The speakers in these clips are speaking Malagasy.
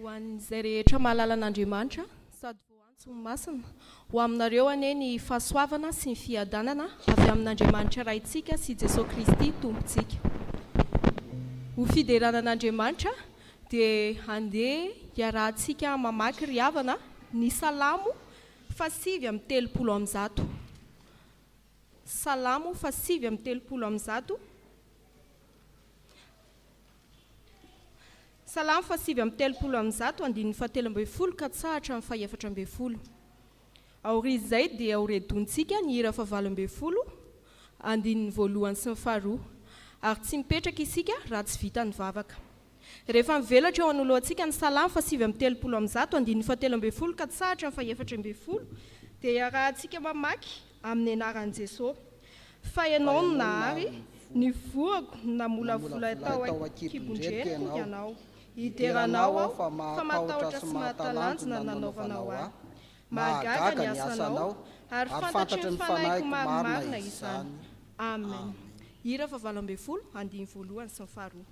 Ho an'izay rehetra mahalala an'Andriamanitra sady voantso masina ho aminareo anie ny fahasoavana sy ny fiadanana avy amin'Andriamanitra raintsika sy Jesosy Kristy tompontsika. Ho fiderana an'Andriamanitra dia handeha hiarahantsika mamaky ry havana ny Salamo 8:30. Salamo 8:30. Salamo 8:30 andininy 7:40 ka hatrany 4:40. Aorian'izay dia aoredontsika ny hira 9:40 andininy 1 sy ny 2 ary tsy mipetraka isika raha tsy vita ny vavaka. Rehefa mivelatra eo anoloantsika ny Salamo 8:30 andininy 7:40 ka hatrany 4:40 dia iarahantsika mamaky amin'ny anaran'i Jesosy. Fa ianao no nahary, ny voako namolavola tao an-kibon-dreniko ianao. Iteranao aho fa matahotra sy mahatalanjona nanaovanao ahy. Mahagaga ny asanao ary fantatry ny fanahyko marimarina izany. Amen. Hira 9:40 andininy 1 sy ny 2.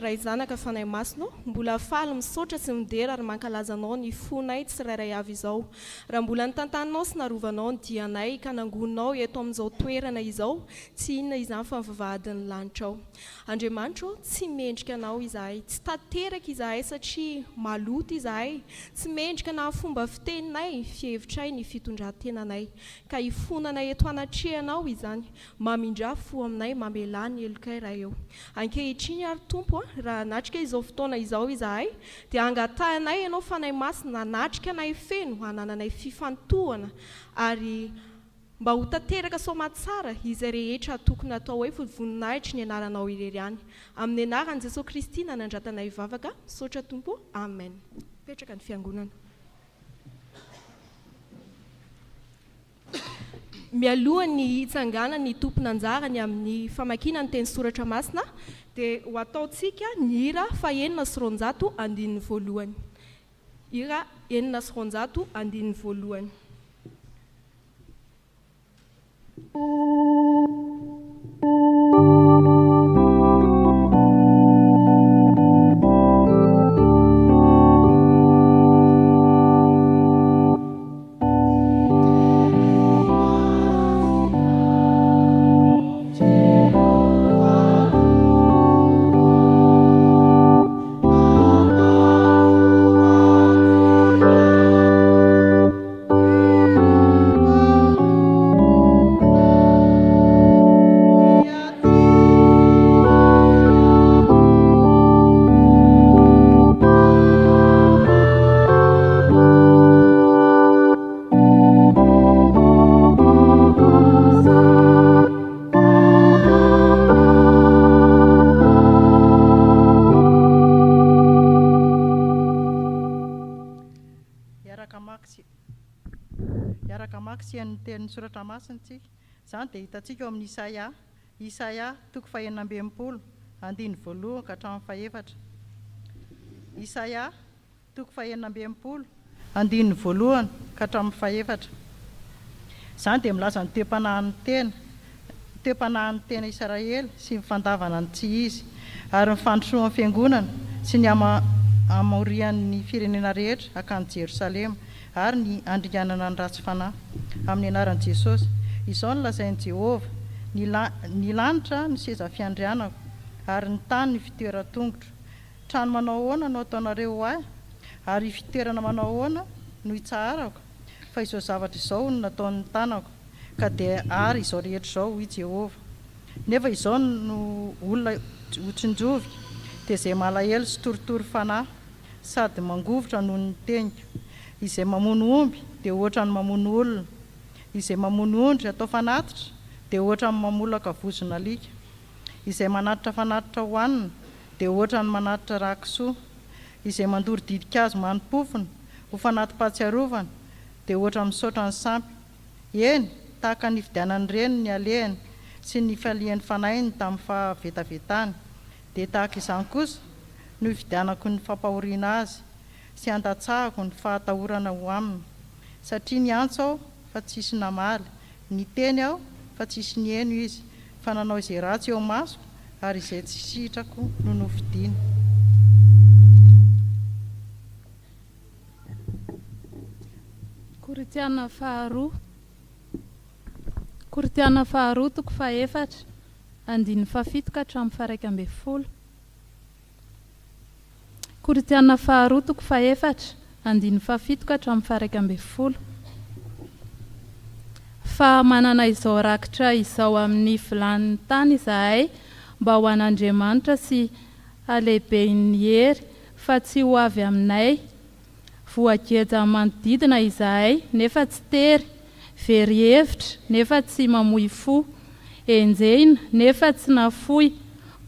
Ray zanaka fanahy masino mbola faly misaotra sy midera ary mankalazanao ny fonay tsirairay avy izao. Raha mbola nitantaninao sy narovanao ny dianay ka nangononao eto amin'izao toerana izao, tsy inona izany fa mivavahadin'ny lanitrao. Andriamanitra, tsy mendrika anao izahay, tsy tanteraka izahay satria maloto izahay, tsy mendrika na fomba fiteninay, fievitray ny fitondrantenanay, ka hifonana eto anatrehanao izany, mamindra fo aminay, mamelany elokay raha eo. Ankehitriny ary Tompo, raha natrika izao fotoana izao izahay dia angatahanay ianao fanahy masina, natrika anay feno, hanananay fifantohana ary mba ho tanteraka soamatsara izay rehetra tokony atao hoe voninahitry ny anaranao irery ihany. Amin'ny anaran'i Jesosy Kristy nanandratanay vavaka, misaotra Tompo. Amen. Petraka ny fiangonana. Mialoha ny hitsangana ny tompon'anjarany amin'ny famakiana ny teny soratra masina dia ho ataontsika ny hira 900 andininy 1. Hira 900 andininy 1. Amen. fisian'ny tenin'ny soratra masina tsika. Zany dia hitantsika eo amin'ny Isaia toko 2 andiny voalohany ka hatramin'ny 4. Isaia toko 2 andiny voalohany ka hatramin'ny 4. Zany dia milaza ny toe-panahin'ny tena Israely sy ny fandavana ny tsy izy, ary ny fandrosoan'ny fiangonana sy ny amorian'ny firenena rehetra akany Jerosalema, ary ny andringanana ny ratsy fanahy amin'ny anaran'i Jesosy. Izao no lazain'i Jehovah: ny lanitra ny seza fiandrianako, ary ny tany ny fitoeran-tongotra. Trano manao ahoana no ataonareo ahy, ary fitoerana manao ahoana no hitsaharako? Fa izao zavatra izao no nataon'ny tanako, ka dia ary izao rehetra izao hoy Jehovah. Nefa izao no olona hotsinjovy, dia izay malahelo sy toritory fanahy, sady mangovotra noho ny tenika. Izay mamono omby dia ohatra ny mamono olona, izay mamono ondry atao fanatitra dia ohatra ny mamolaka vozona alika. Izay manatitra fanatitra hohanina dia ohatra ny manatitra rakisoa. Izay mandory didikazo manimpofona ho fanatim-pahatsiarovana dia ohatra misaotra ny sampy. Eny, tahaka ny fidianany reny ny alehany sy ny falian'ny fanainy tamin'ny fahavetavetany, dia tahaka izany kosa no fidianako ny fampahoriana azy sy andatsahako ny fahatahorana ho aminy. Satria ny antso aho fa tsisy namaly, ny teny aho fa tsisy ny eno izy, fa nanao izay ratsy eo masoko, ary izay tsy sitrako no nofidiana. Koritiana faharoa toko 4 andiny 7 ka hatramin'ny 11. Koritiana faharoa toko 4 andiny 7 ka hatramin'ny 11. Fa manana izao rakitra izao amin'ny vilanin'ny tany izahay, mba ho an'Andriamanitra sy alehibe ny hery, fa tsy ho avy aminay. Voageja manodidina izahay nefa tsy tery, very hevitra nefa tsy mamoy fo, enjehina nefa tsy nafoy,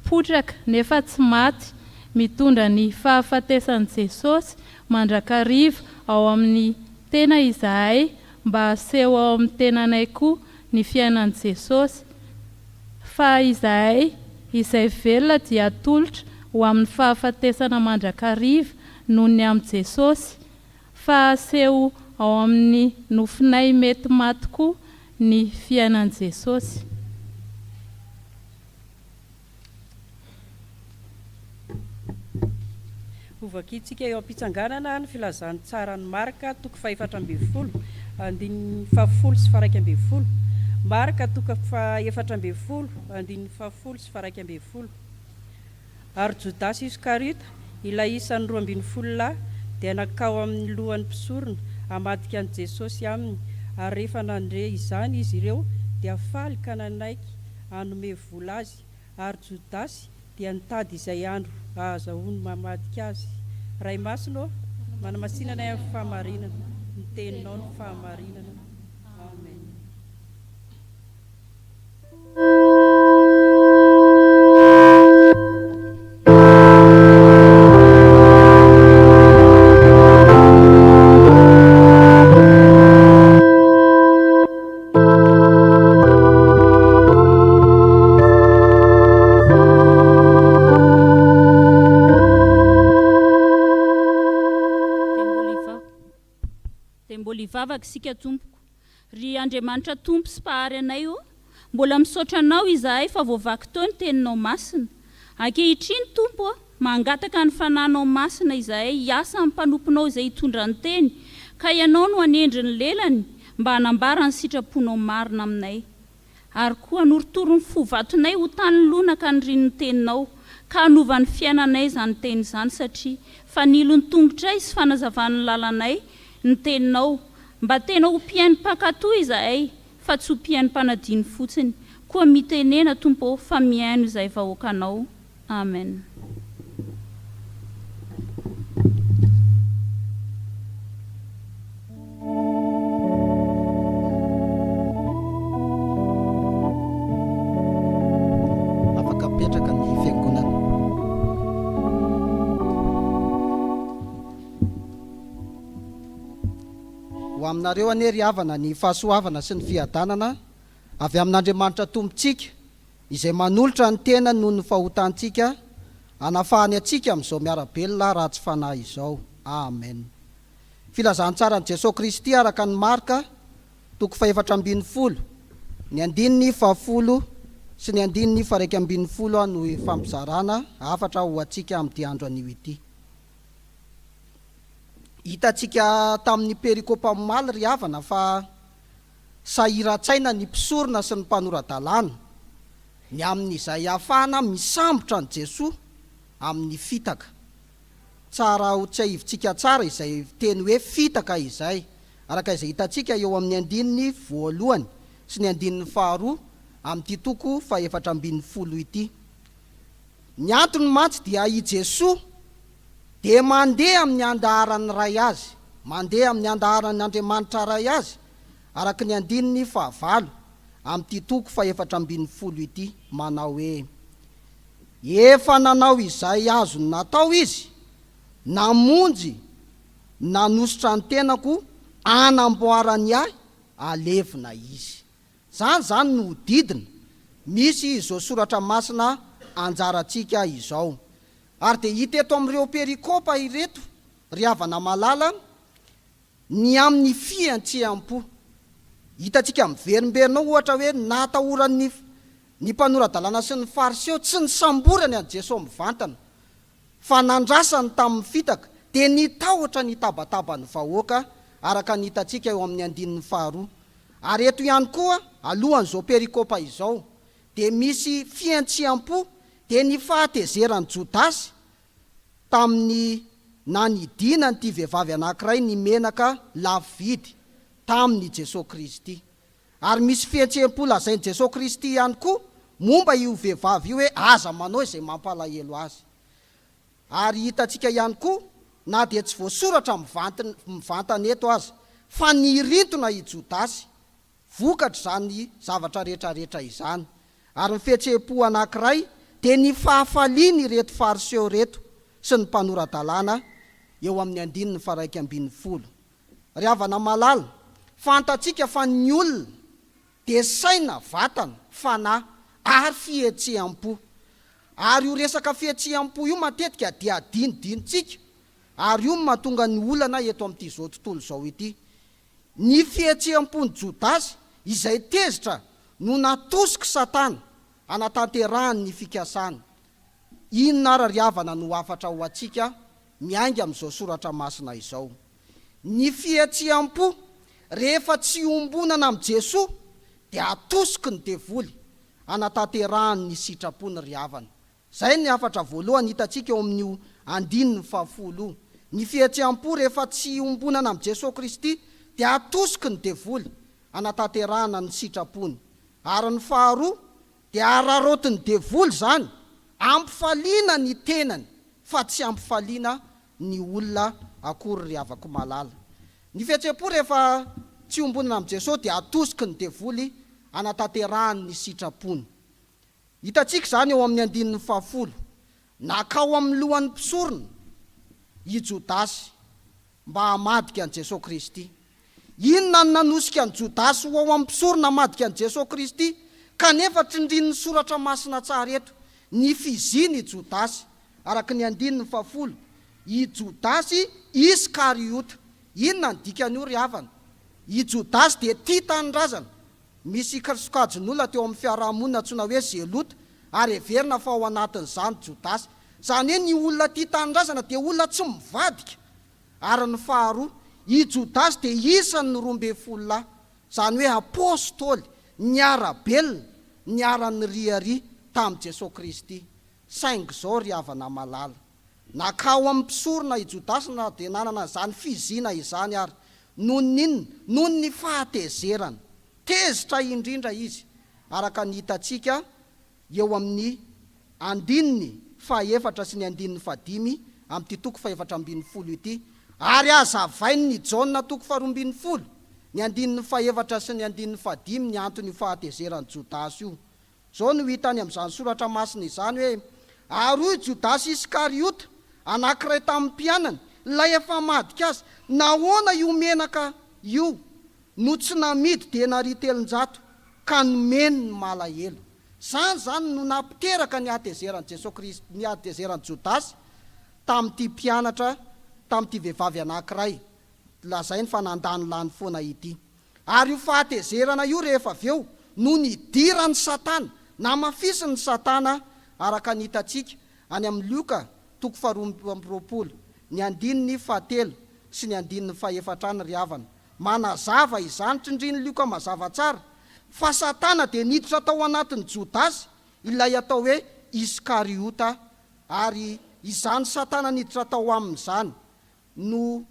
potraka nefa tsy maty, mitondra ny fahafatesan'i Jesosy mandrakariva ao amin'ny tena izahay, mba aseho ao amin'ny tenanay koa ny fiainan'i Jesosy. Fa izahay izay velona dia tolotra ho amin'ny fahafatesana mandrakariva noho ny amin'ny Jesosy, fa aseho ao amin'ny nofinay mety maty koa ny fiainan'i Jesosy. Ovakitsika eo am-pitsanganana ny filazan'ny tsara ny Marka toko 4 andiny 7 sy 11. Marka toko 4 andiny 7 sy 11. Ary Jodasy Iskarita, ilay isan'ny 12 lahy, dia nakao amin'ny lohan'ny mpisorona hamadika an'i Jesosy aminy. Ary rehefa nandre izany izy ireo dia faly ka nanaiky hanome vola azy. Ary Jodasy dia nitady izay andro ahazahoany mamadika azy. Ray masino manamasinana amin'ny fahamarinana, ny teninao ny fahamarinana. Amen. Vavaka sika tompoko, ry Andriamanitra tompo sy mpahary anay io, mbola misaotra anao izahay fa voavaky tao ny teninao masina. Ankehitriny tompo, mangataka ny fananao masina izahay hiasa amin'ny mpanomponao izay hitondra ny teny, ka ianao no anendry ny lelany mba hanambara ny sitraponao marina aminay. Ary koa anoritoro ny fovatonay ho tany lonaka ny rinin'ny teninao, ka hanova ny fiainanay izany teny izany, satria fanilo ny tongotray sy fanazavan'ny lalanay ny teninao, mba tena ho mpiain'ny mpankatoy izahay, fa tsy ho mpiain'ny mpanadiny fotsiny, koa mitenena tompo fa miaino izay vahoakanao. Amen. Afaka petraka ny fiangonana. Ho aminareo anery havana ny fahasoavana sy ny fiadanana avy amin'Andriamanitra tompontsika izay manolotra ny tena noho ny fahotantsika anafahany atsika amin'izao miarabelona ratsy fanahy izao. Amen. Filazantsara ny Jesosy Kristy araka ny Marka 4:10 ny 10:10 sy ny 10:11 no fampizarana afatra ho atsika amin'ity andro anio ity. Hitatsika tamin'ny perikopa mamaly ry havana fa sahiran-tsaina ny mpisorona sy ny mpanorandalàna ny amin'izay ahafahana misambotra ny Jesosy amin'ny fitaka. Tsara ho tsy ahivitsika tsara izay teny hoe fitaka izay, araka izay hitatsika eo amin'ny 1 sy ny 2 amin'ity toko 4:12 ity. Ny antony mantsy dia i Jesosy dia mandeha amin'ny andaharan'ny ray azy, mandeha amin'ny andaharan'ny Andriamanitra ray azy, araka ny 9 amin'ity toko 4:12 ity, manao hoe efa nanao izay azony natao izy, namonjy nanositra ny tenako anamboarany ahy, alevina izy. Zany no didina misy izao soratra masina anjarantsika izao. Ary dia hita eto amin'ireo perikopa ireto ry havana malala ny amin'ny fiantsehampo. Hitatsika miverimberina ohatra hoe natahoran'ny mpanoradalàna sy ny fariseo tsy ny samborany an Jesosy mivantana fa nandrasany tamin'ny fitaka dia nitahotra ny tabataba ny vahoaka araka ny hitatsika eo amin'ny 2. Ary eto ihany koa alohan'izao perikopa izao dia misy fiantsehampo dia ny fahatezerany Jodasy tamin'ny nanidinany ity vehivavy anankiray ny menaka lafo vidy tamin'ny Jesosy Kristy. Ary misy fiantsehampo lazainy Jesosy Kristy ihany koa momba io vehivavy io hoe aza manao izay mampalahelo azy. Ary hitatsika ihany koa na dia tsy voasoratra mivantana eto azy fa nirintona i Jodasy vokatra zany zavatra rehetrarehetra izany. Ary ny fiantsehampo anankiray dia ny fahafaliany reto fariseo reto sy ny mpanoradalàna eo amin'ny 1:12. Ry havana malala, fantatsika fa ny olona dia saina vatana fanahy ary fihetsehampo. Ary io resaka fihetsehampo io matetika dia adinodinontsika, ary io mahatonga ny olana eto amin'ity zao tontolo zao ity. Ny fihetsehampony Jodasy izay tezitra no natosika Satana anatanterahany ny fikasany. Inona ary ry havana no afatra ho atsika miainga amin'izao soratra masina izao. Ny fihetsehampo rehefa tsy ombonana amin'ny Jesosy dia atosiky ny devoly anatanterahany ny sitrapony ry havana. Zay ny afatra voalohany hitatsika eo amin'io 10. Ny fihetsehampo rehefa tsy ombonana amin'ny Jesosy Kristy dia atosiky ny devoly anatanterahana ny sitrapony. Ary ny faharoa dia ararotiny devoly zany ampifaliana ny tenany fa tsy ampifaliana ny olona akory ry havako malala. Ny fihetsehampo rehefa tsy ombonana amin'ny Jesosy dia atosiky ny devoly anatanterahany ny sitrapony. Hitatsika zany eo amin'ny 10 nakao amin'ny lohan'ny mpisorona i Jodasy mba hamadika an Jesosy Kristy. Inona ny nanosika an Jodasy ho ao amin'ny mpisorona hamadika an Jesosy Kristy kanefa trindrin'ny soratra masina tsara eto ny fiziny Jodasy araka ny 10 i Jodasy Iskariota. Inona ny dikan'io ry havana? I Jodasy dia tia tanindrazana. Misy sokajin'olona teo amin'ny fiarahamonina antsoina hoe zelota ary heverina fa ao anatin'izany Jodasy. Zany hoe ny olona tia tanindrazana dia olona tsy mivadika. Ary ny faharoa, i Jodasy dia isan'ny 12 zany hoe apôstôly niara-belona niara-ny riari tamin'i Jesosy Kristy. Saingy zao ry havana malala, nakao amin'ny mpisorona i Jodasy na dia nanana zany fizina izany ary noho ny fahatezerana tezitra indrindra izy araka ny hitatsika eo amin'ny 1:4 sy ny 1:5 amin'ity toko 4:12 ity. Ary azavainy ny Jaona toko 2:12 ny 1:4 sy ny 1:5 ny antony fahatezerany Jodasy io. Zao no hitany amin'izany soratra masina izany hoe ary hoy Jodasy Iskariota anankiray tamin'ny mpianany ilay efa madika azy, nahoana io menaka io no tsy namidy de nary telonjato ka nomeny ny malahelo. Zany zany no nampiteraka ny atezeran'i Jesosy Kristy, ny atezeran'i Jodasy tamin'ity mpianatra, tamin'ity vehivavy anankiray, lazainy fa nandany lany foana ity. Ary io fahatezerana io rehefa avy eo no nidirany Satana, namafisiny ny Satana araka ny hitantsika any amin'ny Luka 4:20, ny 9:7 sy ny 9:7 ry havana. Manazava izany trindriny Luka mazava tsara fa Satana dia niditra tao anatin'ny Jodasy, ilay atao hoe Iskariota, ary izany Satana niditra tao amin'izany no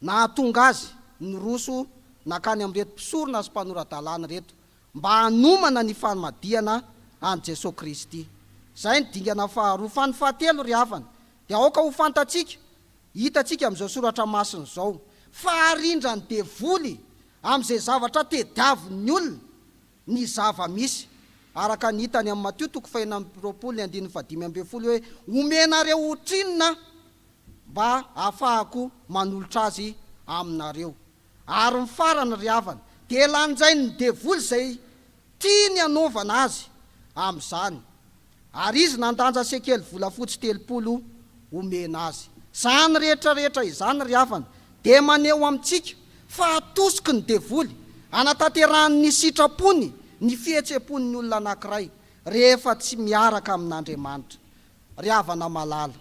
nahatonga azy nyroso nakany amin'reto mpisorona sy mpanorandalàna reto mba hanomana ny famadiana an Jesosy Kristy. Zay ny dingana faharoa. Fa ny fahatelo ry havana dia aoka ho fantatsika, hitantsika amin'izao soratra masina izao, fa harindra ny devoly amin'izay zavatra tediaviny olona ny zava-misy, araka ny hitany amin'ny Mateo 5:20 hoe omenareo hotrinina mba ahafahako manolotra azy aminareo. Ary ny farany ry havana dia lanjainy ny devoly izay tiany anaovana azy amin'izany, ary izy nandanja sekely volafotsy 30 omena azy. Zany rehetrarehetra izany ry havana dia maneho amintsika fa atosiky ny devoly anatanterahany ny sitrapony, ny fihetsem-pony ny olona anankiray rehefa tsy miaraka amin'Andriamanitra. Ry havana malala,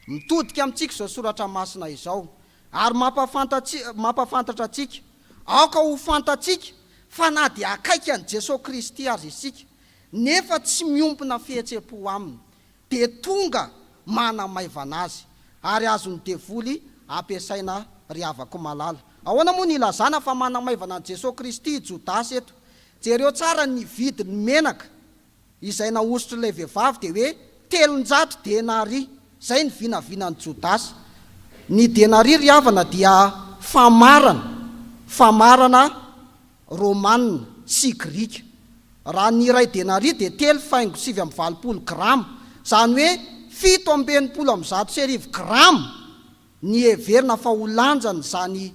mitodika amintsika izao soratra masina izao, ary mampafantatra atsika, aoka ho fantatsika fa na dia akaiky an Jesosy Kristy azy isika nefa tsy miompona fihetsem-po aminy, dia tonga manamaivana azy, ary azony devoly ampiasaina ry havako malala. Ahoana moa ny ilazana fa manamaivana an Jesosy Kristy Jodasy eto? Jereo tsara ny vidiny menaka izay naosotry ilay vehivavy dia hoe 300 denari, zay ny vinavinan'ny Jodasy. Ny denari ry havana dia famarana romanina sy grika. Raha ny iray denari dia 3,720 grama, zany hoe 790 grama ny heverina fa ho lanjany zany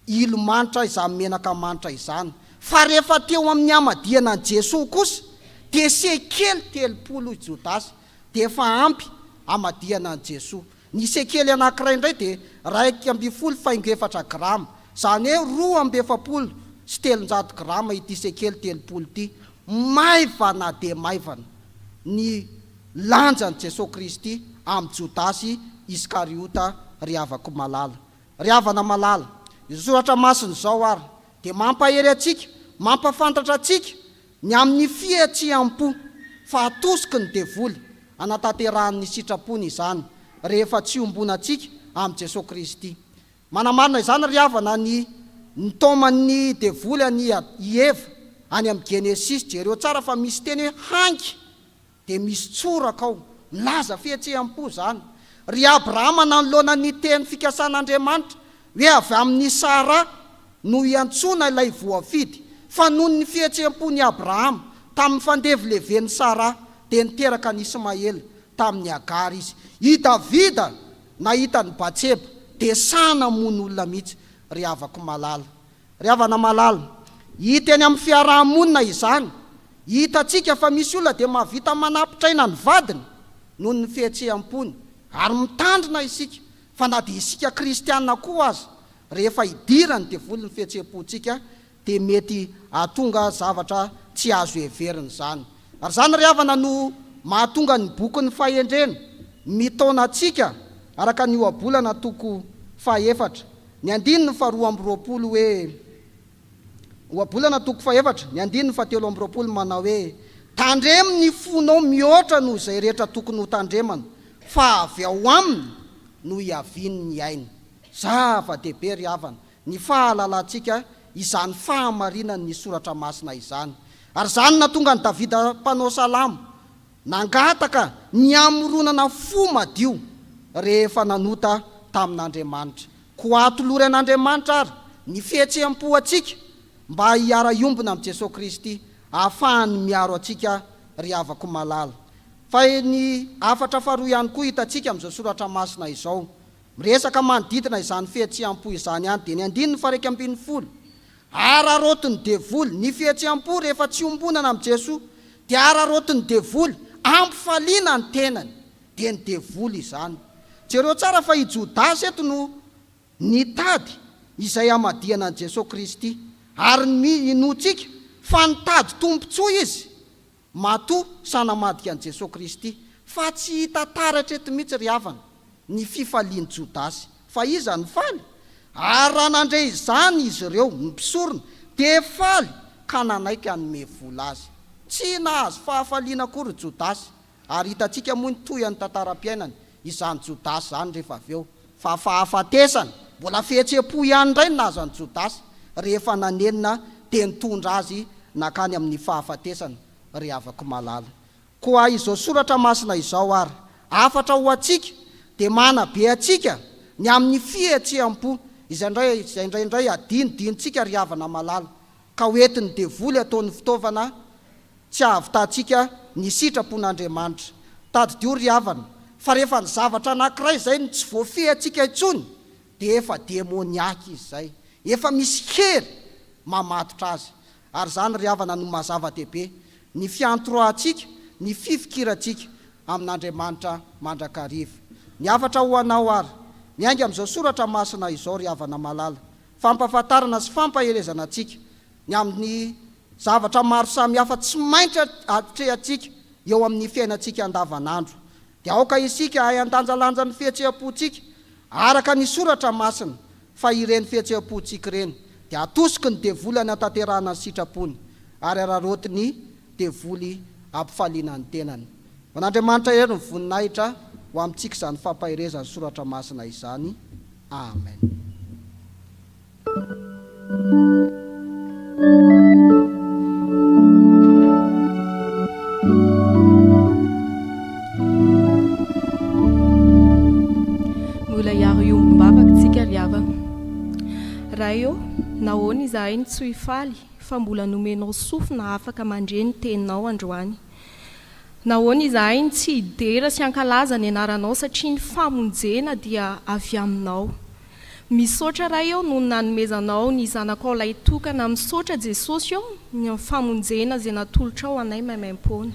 ilo-manitra izany menaka manitra izany. Fa rehefa teo amin'ny amadiana an Jesosy kosa dia sekely 30 Jodasy, dia efa ampy amadiana an Jesosy. Ny sekely anankiray indray dia 2,4 grama, zany hoe 2,700 grama ity sekely 30 ity. Maivana dia maivana ny lanjan'i Jesosy Kristy amin'ny Jodasy Iskariota ry havako malala. Ry havana malala, soratra masina izao ary dia mampahery atsika, mampafantatra atsika ny amin'ny fihetseham-po fa atosiky ny devoly anatanterahany sitrapony izany rehefa tsy ombona atsika amin'ny Jesosy Kristy. Manamarina izany ry havana ny taoman'ny devoly any Eva any amin'ny Genesis, jereo tsara fa misy teny hoe hanky dia misy tsoraka ao, milaza fihetseham-po zany. Ry Abrahama nanoloana ny teny fikasan'Andriamanitra hoe avy amin'ny Sara no iantsona ilay voafidy, fa noho ny fihetseham-pony Abrahama tamin'ny fandevy lehiben'ny Sara dia niteraka ny Ismaely tamin'ny Agary izy. I Davida nahita ny Batseba dia sanamono olona mihitsy. Ry havako malala, ry havana malala, hita eny amin'ny fiarahamonina izany, hitantsika fa misy olona dia mahavita manampitraina ny vadiny noho ny fihetseham-pony, ary mitandrina isika fa na dia isika kristianina koa azy rehefa idirany devoly ny fihetseham-pontsika dia mety ahatonga zavatra tsy azo heverina zany. Ary zany ry havana no mahatonga ny boky ny fahendrena mitaona atsika araka ny ohabolana 4, ny 2:20 hoe ohabolana 4, ny 2:17 manao hoe tandremo ny fonao mihoatra noho izay rehetra tokony ho tandremana, fa avy ao aminy no hiaviny ny aina. Zava-dehibe ry havana ny fahalalantsika izany fahamarinany ny soratra masina izany. Ary zany natonga ny Davida mpanao salamo nangataka ny amoronana fo madio rehefa nanota tamin'Andriamanitra. Ko atolory an'Andriamanitra ary ny fihetseham-po atsika mba hiara-iombona amin'ny Jesosy Kristy ahafahany miaro atsika ry havako malala. Fa ny afatra faharoa ihany koa hitantsika amin'izao soratra masina izao, miresaka manodidina izany fihetseham-po izany ihany dia ny 9:12 ararotiny devoly ny fihetseham-po rehefa tsy ombonana amin'i Jesosy dia ararotiny devoly ampifaliana ny tenany dia ny devoly izany. Jereo tsara fa i Jodasy eto no nitady izay amadiana an' Jesosy Kristy ary inotsika fa nitady tompontsoa izy matoa sanamadika an' Jesosy Kristy fa tsy hita taratra eto mihitsy ry havana ny fifaliany Jodasy fa iza ny faly ary raha nandray izany izy ireo mipisorona dia faly ka nanaiky anome vola azy. Tsy nahazo fahafaliana akory Jodasy ary hitantsika moa nitoy any tantaram-piainany izany Jodasy zany rehefa avy eo fa fahafatesana mbola fihetseham-po ihany indray nahazo any Jodasy rehefa nanenina dia nitondra azy nakany amin'ny fahafatesana ry havako malala. Koa izao soratra masina izao ary afatra ho atsika dia manabe atsika ny amin'ny fihetseham-po izay indraindray adinodinontsika ry havana malala ka hoentiny devoly ataon'ny fitaovana tsy ahavitatsika ny sitrapon'Andriamanitra. Tadidio ry havana fa rehefa ny zavatra anankiray izay ny tsy voafehantsika intsony dia efa demoniaky izy zay, efa misy hery mamatotra azy. Ary zany ry havana no mazava-dehibe ny fiantoroantsika, ny fifikirantsika amin'Andriamanitra mandrakariva. Ny afatra ho anao ary miainga amin'izao soratra masina izao ry havana malala, fampafantarana sy fampahelezana antsika ny amin'ny zavatra maro samihafa tsy maintra atrehantsika eo amin'ny fiainantsika andavanandro. Dia aoka isika ay andanjalanja ny fihetseham-pontsika araka ny soratra masina fa ireny fihetseham-pontsika ireny dia atosiky ny devoly any antanterahana ny sitrapony ary araroty ny devoly ampifaliana ny tenany. Man'Andriamanitra hery ny voninahitra ho amintsika izany fampahirezany soratra masina izany. Amen. Mbola hiaro iombavaka tsika ry havana. Raha eo nahoana izahay ny tsy hifaly fa mbola nomenao sofina afaka mandre ny teninao androany. Nahoana izahay ny tsy hidera sy hankalaza ny anaranao satria ny famonjena dia avy aminao. Misaotra raha eo no nanomezanao ny zanakao ilay tokana, misaotra Jesosy eo ny famonjena izay natolotra ao anay maimaim-poana.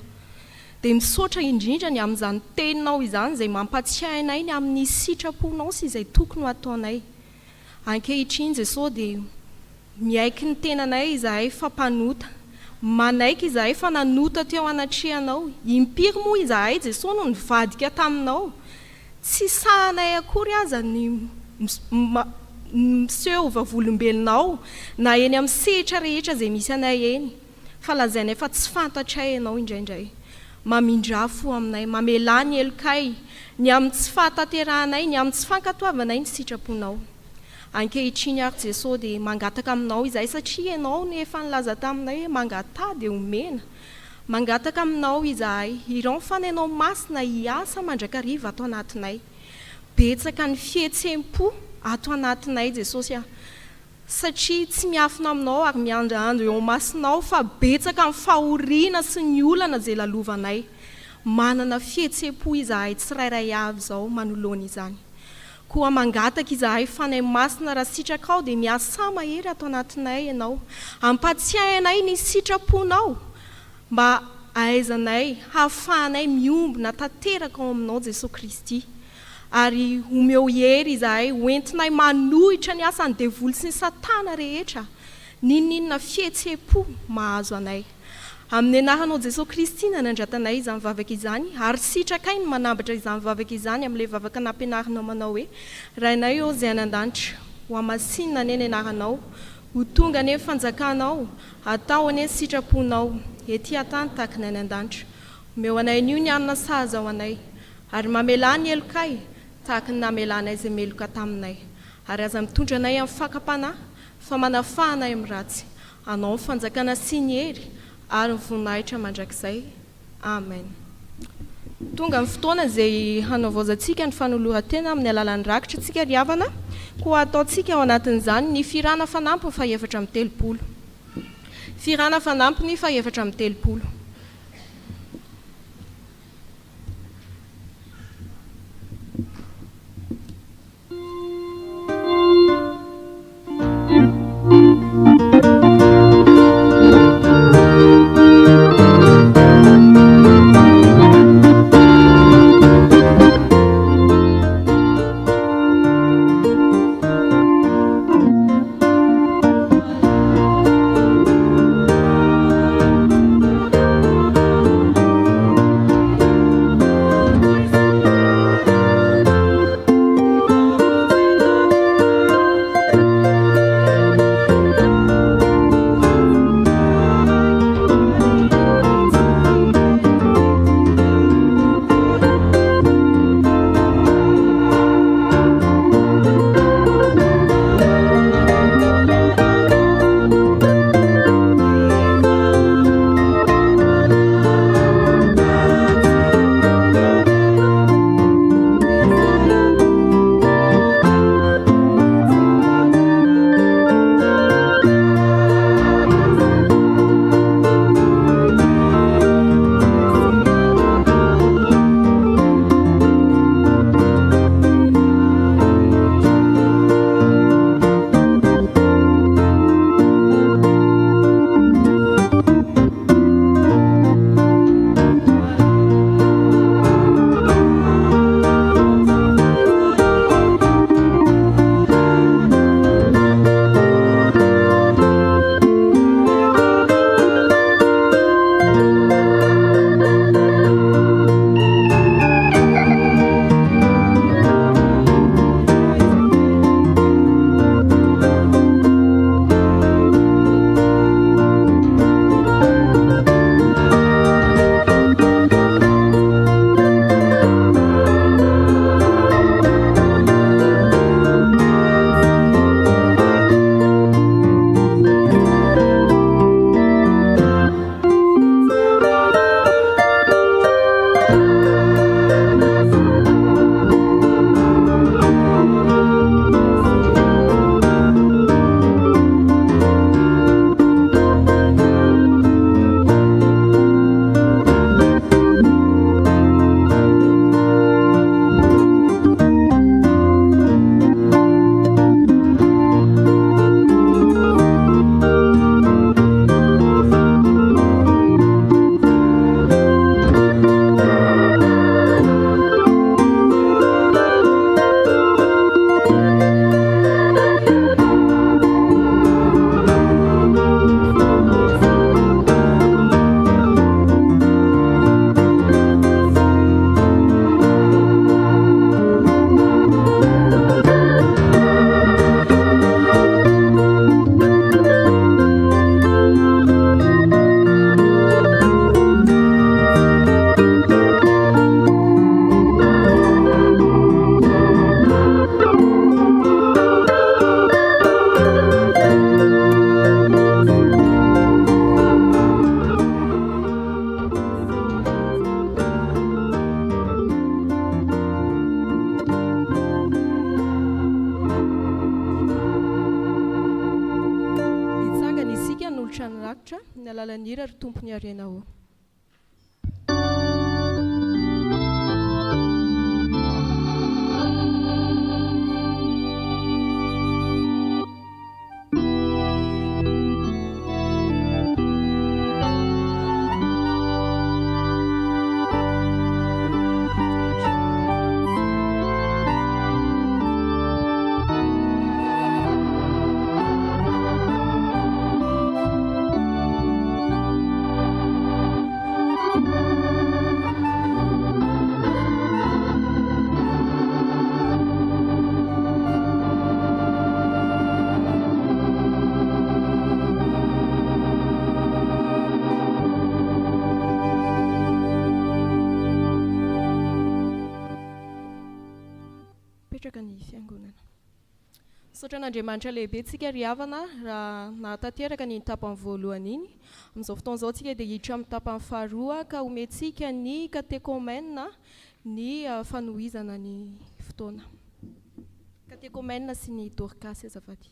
Dia misaotra indrindra ny amin'izany teninao izany izay mampatsiahy anay ny amin'ny sitraponao sy izay tokony ho ataonay. Ankehitriny Jesosy dia miaiky ny tenanay izahay fa mpanota, manaiky izahay fa nanota teo anatrehanao. Impiry moa izahay Jesosy no nivadika taminao, tsy sahanay akory aza ny miseho vavolombelonao na eny amin'ny sehatra rehetra izay misy anay eny, fa lazainay fa tsy fantatray ianao indraindray. Mamindrafo aminay, mamela ny elokay ny amin'ny tsy fahataterahanay, ny amin'ny tsy fankatoavanay ny sitraponao. Ankehitriny ary Jesosy dia mangataka aminao izahay satria ianao no efa nilaza taminay hoe mangatà dia omena. Mangataka aminao izahay irao fanenao masina hiasa mandrakariva ato anatinay. Betsaka ny fihetseham-po ato anatinay Jesosy satria tsy miafina aminao ary miandroandro eo masinao fa betsaka ny fahoriana sy ny olana izay lalovanay. Manana fihetseham-po izahay tsirairay avy izao manoloana izany. Koa mangataka izahay fanay masina raha sitrakao dia miasa mahery ato anatinay ianao, ampatsiahy anay ny sitraponao mba ahaizanay hahafahanay miombona tanteraka ao aminao Jesosy Kristy. Ary omeo hery izahay hoentinay manohitra ny asan'ny devoly sy ny satana rehetra, ninninona fihetseham-po mahazo anay. Amin'ny anaranao Jesosy Kristy nanandratanay izany vavaka izany, ary sitrakay ny manambatra izany vavaka izany amin'ilay vavaka nampianarinao manao hoe: Rainay o izay any an-danitra, ho amasinina ane ny anaranao, ho tonga ane ny fanjakanao, atao ane ny sitraponao, ety an-tany tahaka ny any an-danitra. Omeo anay anio ny anona sahaza ao anay, ary mamela ny elokay tahaka ny namelanay izay meloka taminay. Ary aza mitondra anay amin'ny fakapanahy fa manafahanay amin'ny ratsy. Anao ny fanjakana sy ny hery ary ny voninahitra mandrakizay. Amen. Tonga ny fotoana izay hanaovaozantsika ny fanoloran-tena amin'ny alalan'ny rakitra tsika ry havana, koa ataontsika ao anatin'izany ny firana fanampiny fa 730. Firana fanampiny fa 730. alalan'ira ry tompony arena o. Sotran'Andriamanitra lehibe tsika ry havana raha nahatateraka ny tapany voalohany iny amin'izao fotoan'izao tsika dia hiditra amin'ny tapany faharoa ka omentsika ny katekômèna ny fanohizana ny fotoana katekômèna sy ny dorcas azafady.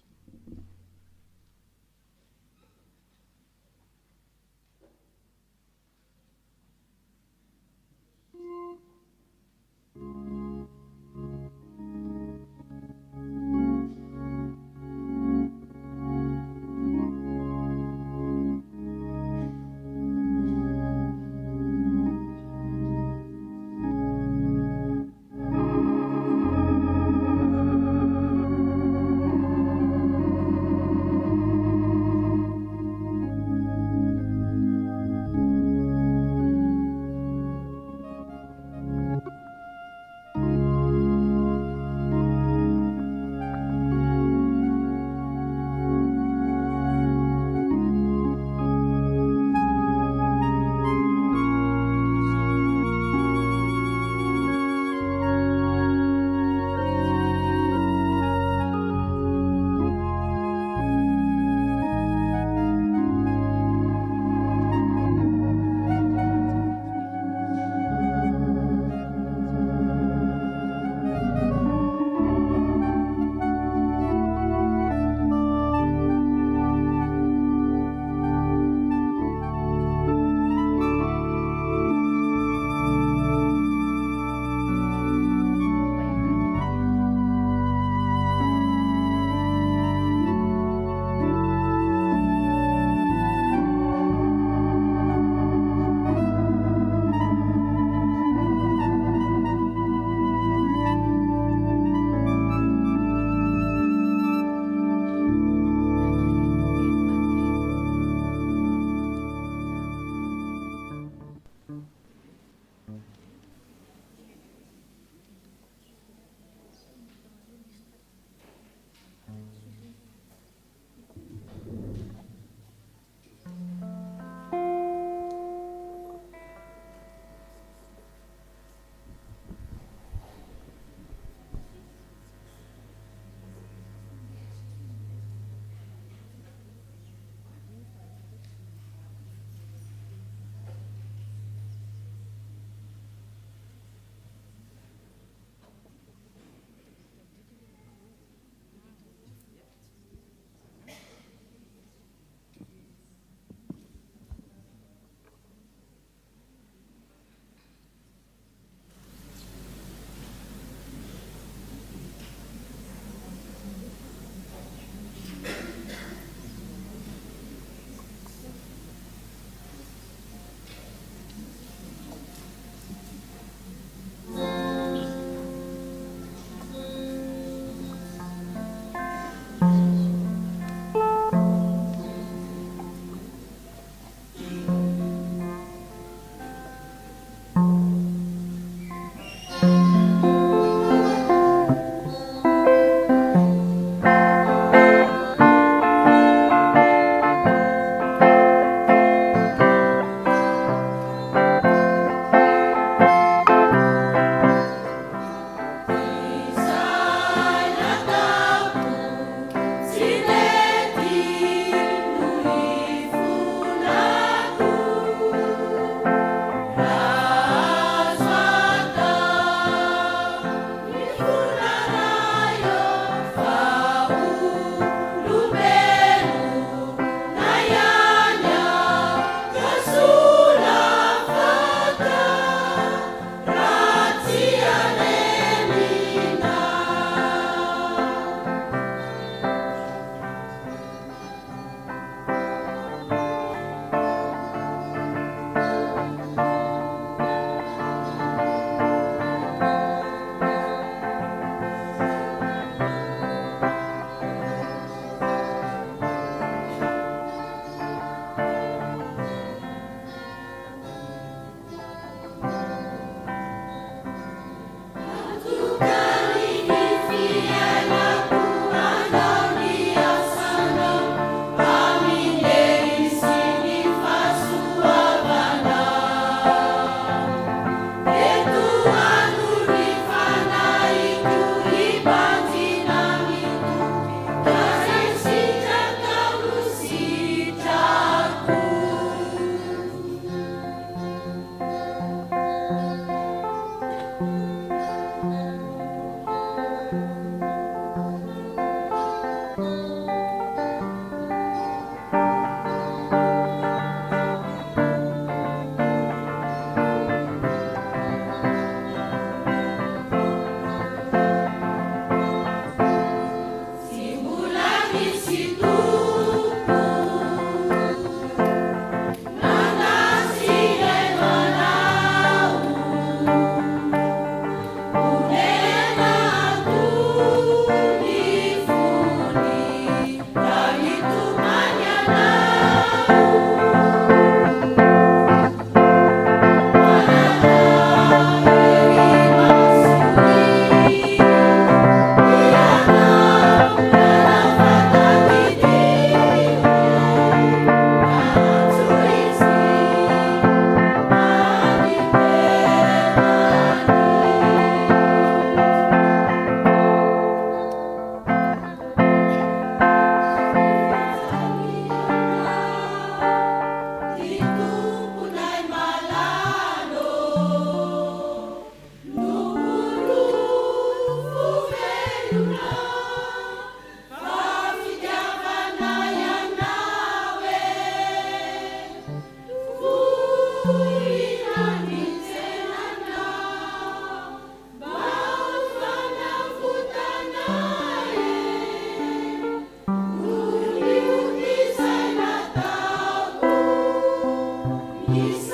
Sim.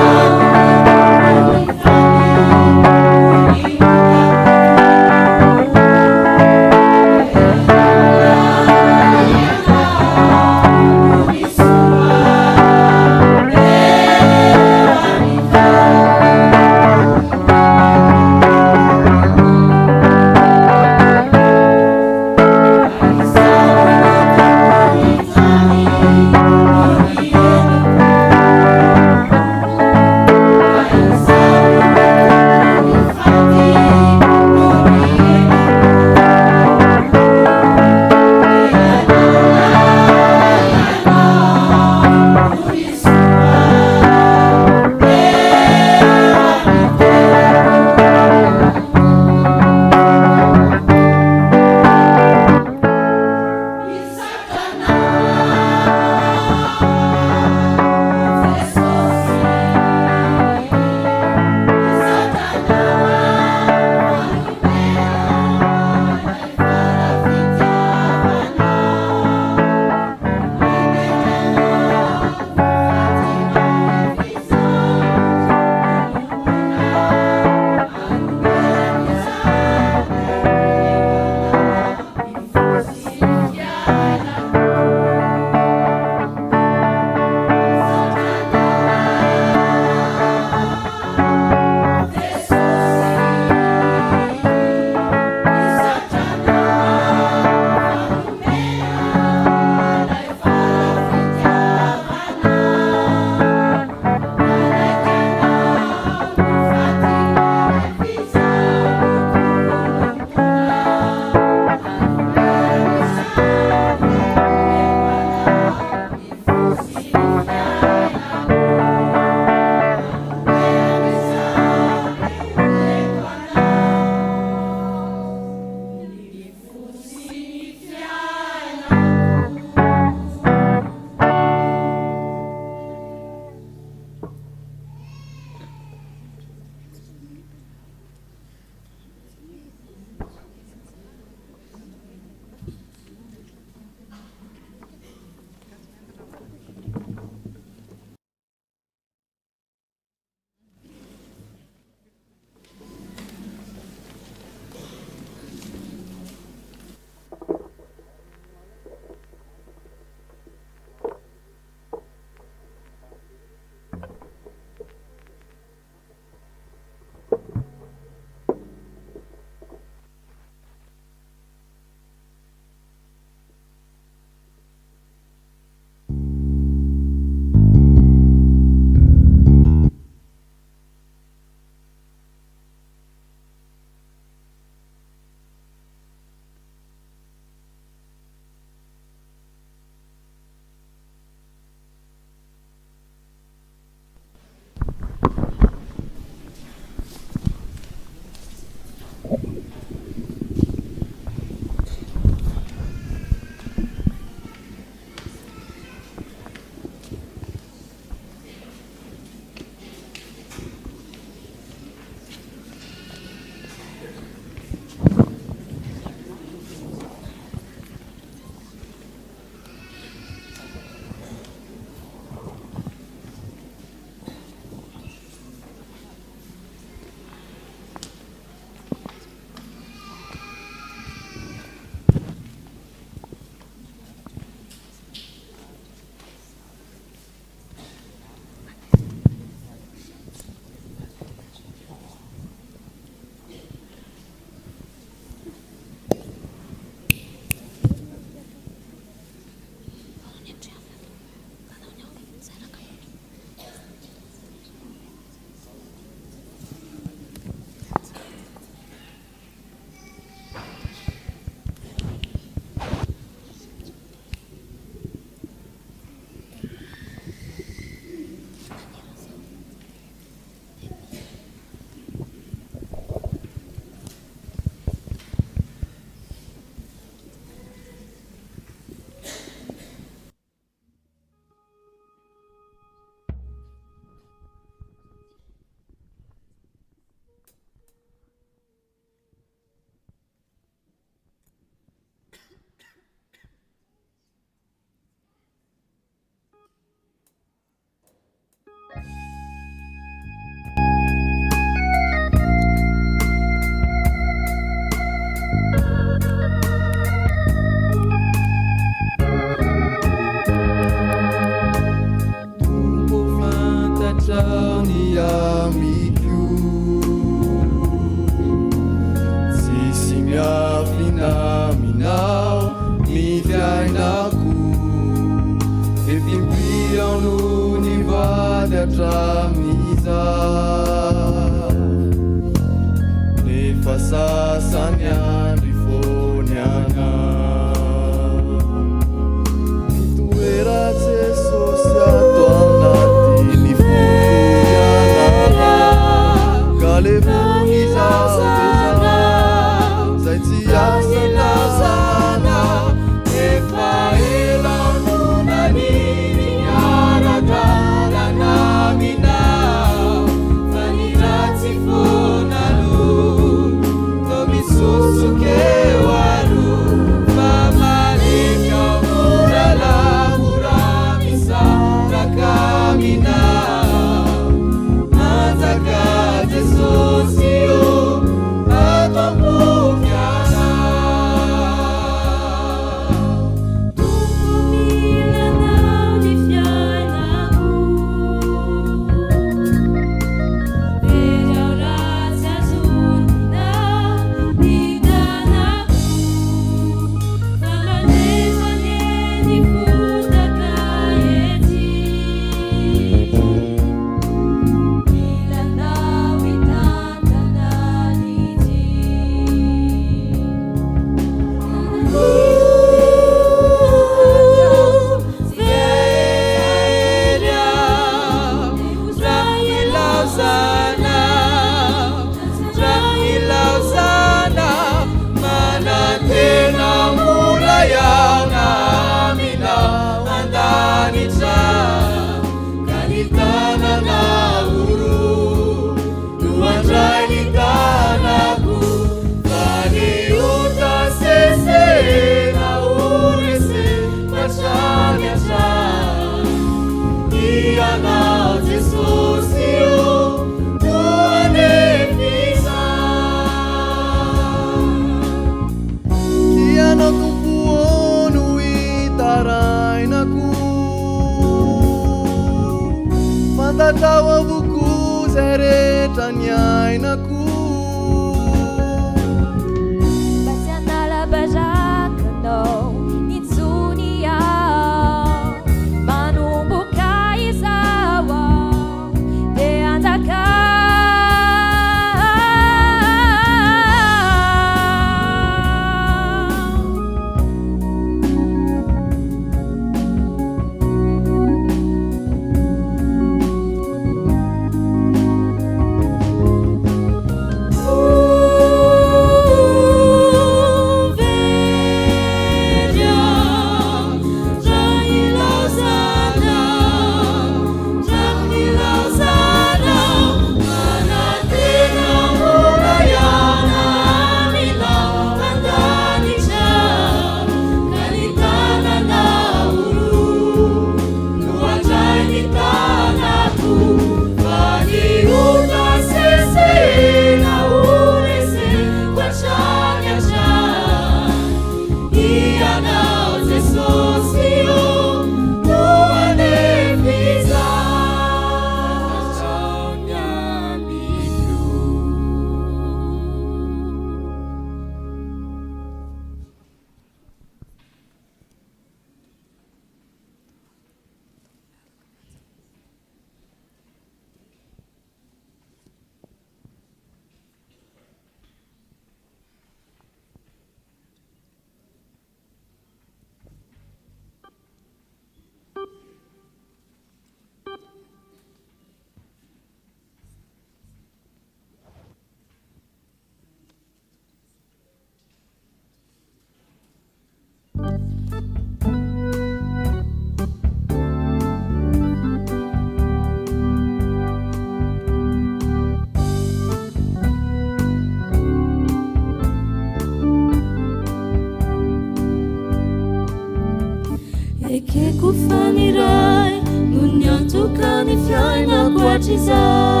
kufanirai nunyantukani fiaina kuachizai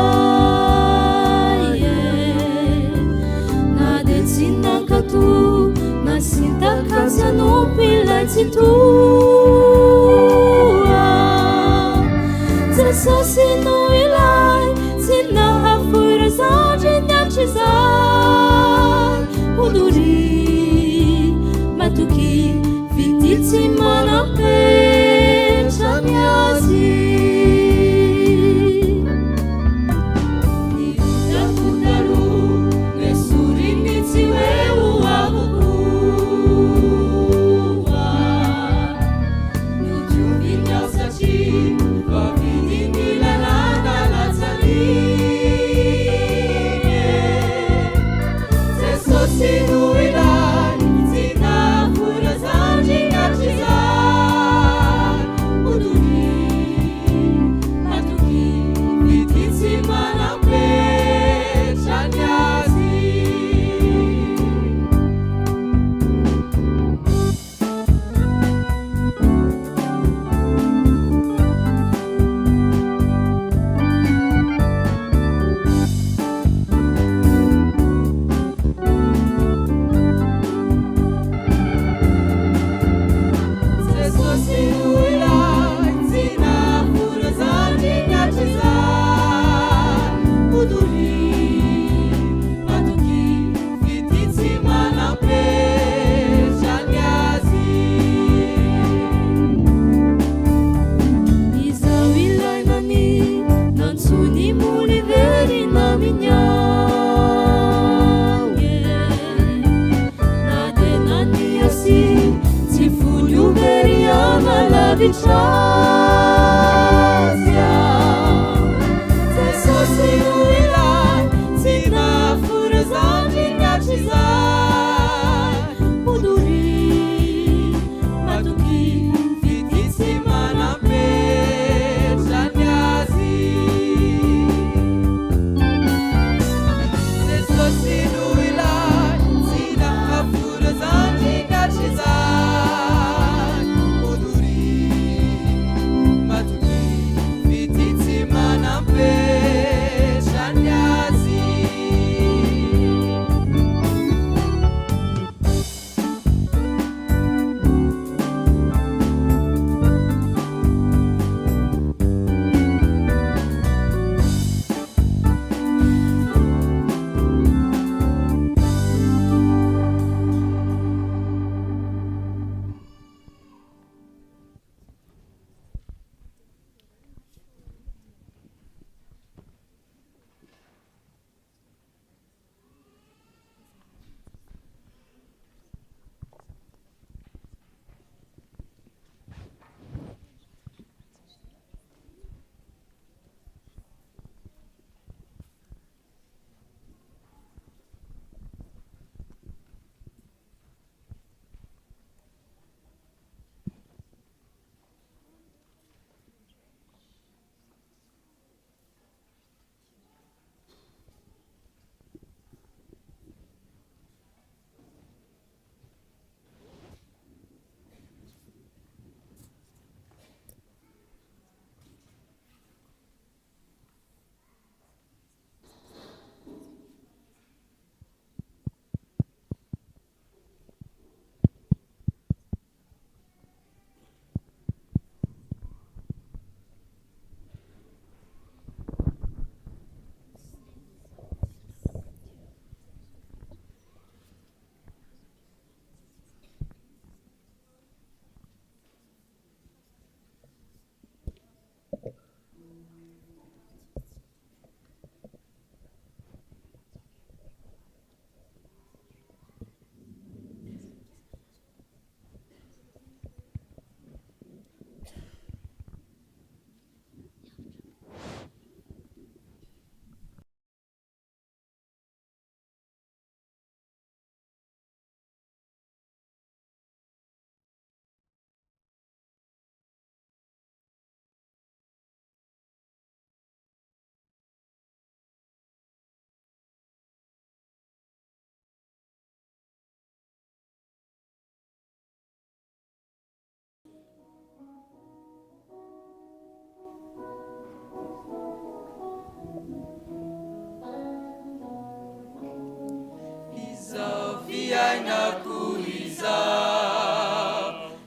na de tsinanka to nasintakasyanompilaitsitua jasasino ilay tsy nahafoirazandry niatrizay odori matoky vity tsy manampetrany azy izao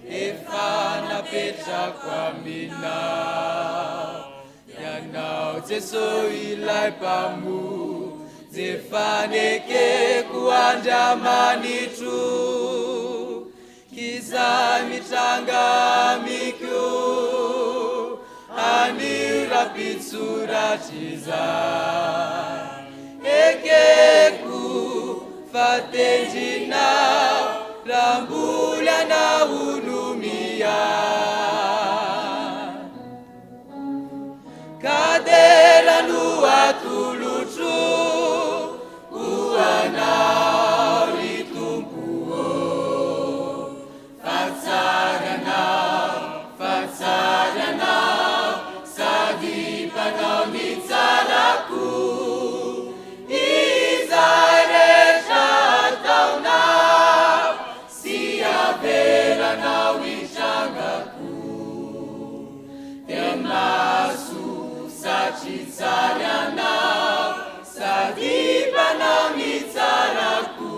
efa napetrako aminao ianao Jesosy ilay mpamonjy efa nekeko Andriamanitro kizay mitranga amiko anio rapitsoratra izay ekeko fatendrinao raha mbola anao no miay ka dera no atolotro ho anao ry tompo fatsaranao sady mpanao ny tsarako izay rehetra ataonao sy avelanao itrangako dia maso satry tsara anao sady mpanao ny tsarako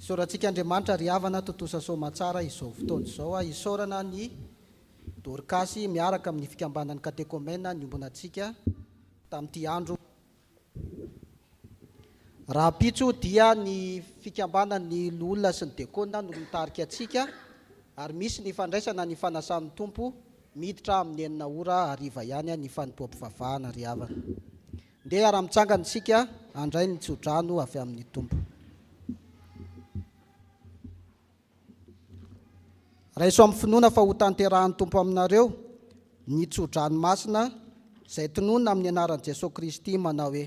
Sorantsika Andriamanitra ry havana totosa somatsara izao fotoana izao isaorana ny Dorcasy miaraka amin'ny fikambanan'ny katekômena niombona antsika tamin'ity andro. Raha pitso dia ny fikambanan'ny olona sy ny dekona no mitarika antsika ary misy ny fandraisana ny fanasan'ny tompo miditra amin'ny 9 ora hariva ihany ny fanompoam-pivavahana ry havana. Ndeha ara-mitsangana isika andray ny tsodrano avy amin'ny tompo. Raha iso amin'ny finoana fa ho tanterahan'ny tompo aminareo ny tsodranomasina izay tononona amin'ny anaran'i Jesosy Kristy manao hoe: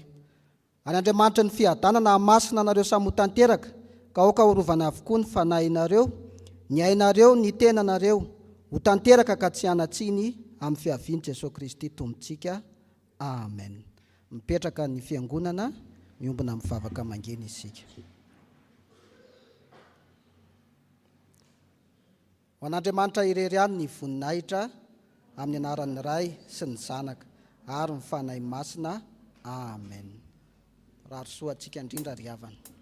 any Andriamanitra ny fiadanana hamasina anareo samy ho tanteraka ka aoka horovana avokoa ny fanahinareo, ny ainareo, ny tenanareo ho tanteraka ka tsy hanatsiny amin'ny fiavian'i Jesosy Kristy tompontsika. Amen. Mipetraka ny fiangonana miombona mivavaka mangeny isika. Ho an'Andriamanitra irery ihany ny voninahitra amin'ny anaran'ny Ray sy ny Zanaka ary ny fanahy masina. Amen. Rarosoa antsika indrindra ry havana.